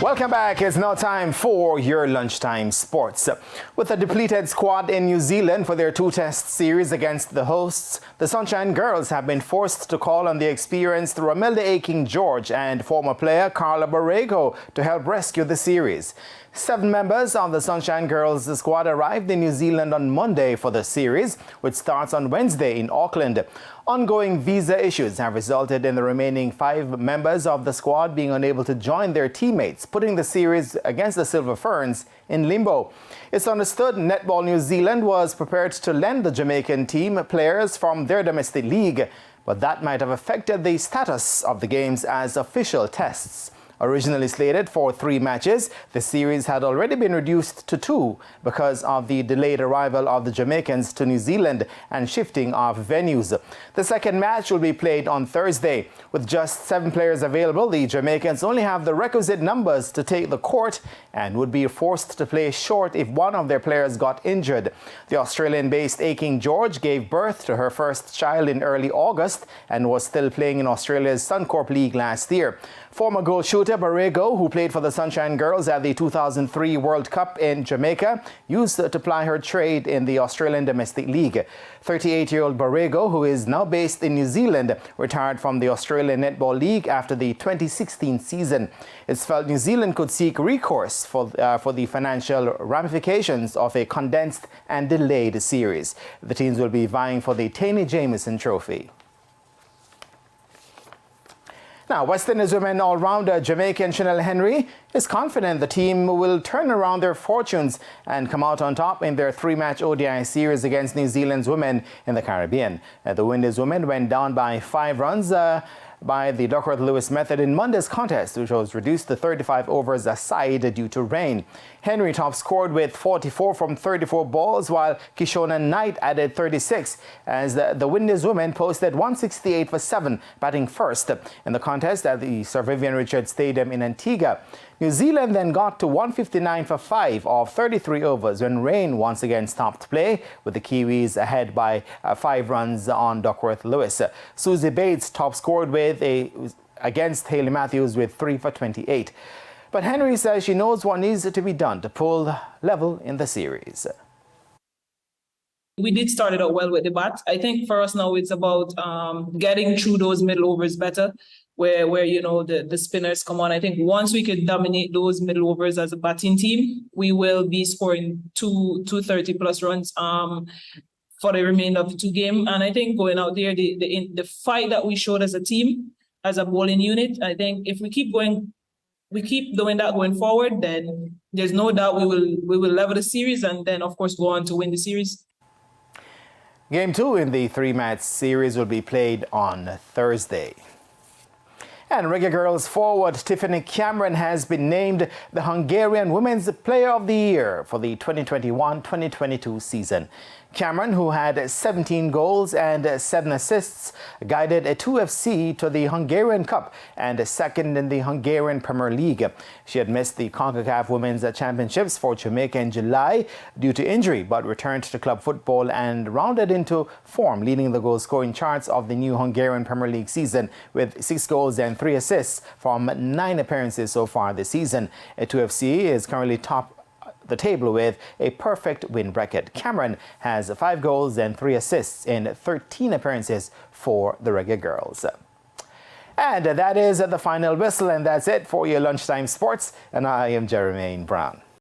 Welcome back. It's now time for your lunchtime sports. With a depleted squad in New Zealand for their two-test series against the hosts, the Sunshine Girls have been forced to call on the experienced Romelda Aking-George and former player Carla Borrego to help rescue the series. 7 members of the Sunshine Girls squad arrived in New Zealand on Monday for the series, which starts on Wednesday in Auckland. Ongoing visa issues have resulted in the remaining 5 members of the squad being unable to join their teammates, putting the series against the Silver Ferns in limbo. It's understood Netball New Zealand was prepared to lend the Jamaican team players from their domestic league, but that might have affected the status of the games as official tests. Originally slated for 3 matches, the series had already been reduced to 2 because of the delayed arrival of the Jamaicans to New Zealand and shifting of venues. The second match will be played on Thursday. With just 7 players available, the Jamaicans only have the requisite numbers to take the court and would be forced to play short if one of their players got injured. The Australian-based Aking-George gave birth to her first child in early August and was still playing in Australia's Suncorp League last year. Former goal shooter Borrego, who played for the Sunshine Girls at the 2003 World Cup in Jamaica, used to ply her trade in the Australian Domestic League. 38-year-old Borrego, who is now based in New Zealand, retired from the Australian Netball League after the 2016 season. It's felt New Zealand could seek recourse for the financial ramifications of a condensed and delayed series. The teams will be vying for the Taney Jameson Trophy. Now, West Indies women all-rounder Jamaican Chanel Henry is confident the team will turn around their fortunes and come out on top in their 3-match ODI series against New Zealand's women in the Caribbean. The Windies women went down by 5 runs by the Duckworth-Lewis method in Monday's contest, which was reduced to 35 overs aside due to rain. Henry top scored with 44 from 34 balls, while Kishona Knight added 36, as the Windies women posted 168 for 7, batting first in the contest at the Sir Vivian Richards Stadium in Antigua. New Zealand then got to 159 for 5 of 33 overs when rain once again stopped play, with the Kiwis ahead by 5 runs on Duckworth-Lewis. Susie Bates top scored against Hayley Matthews with 3 for 28. But Henry says she knows what needs to be done to pull level in the series. We did start it out well with the bat. I think for us now it's about getting through those middle overs better, where you know the spinners come on. I think once we could dominate those middle overs as a batting team, we will be scoring 230 plus runs for the remainder of the 2 games. And I think going out there, the fight that we showed as a team, as a bowling unit, I think if we keep doing that going forward, then there's no doubt we will level the series and then of course go on to win the series. Game 2 in the 3-match series will be played on Thursday. And Reggae Girls forward Tiffany Cameron has been named the Hungarian Women's Player of the Year for the 2021-2022 season. Cameron, who had 17 goals and 7 assists, guided a 2FC to the Hungarian Cup and second in the Hungarian Premier League. She had missed the CONCACAF Women's Championships for Jamaica in July due to injury, but returned to club football and rounded into form, leading the goal-scoring charts of the new Hungarian Premier League season with 6 goals and 3 assists from 9 appearances so far this season. A 2FC is currently top the table with a perfect win record. Cameron has 5 goals and 3 assists in 13 appearances for the Reggae Girls. And that is the final whistle, and that's it for your lunchtime sports. And I am Jermaine Brown.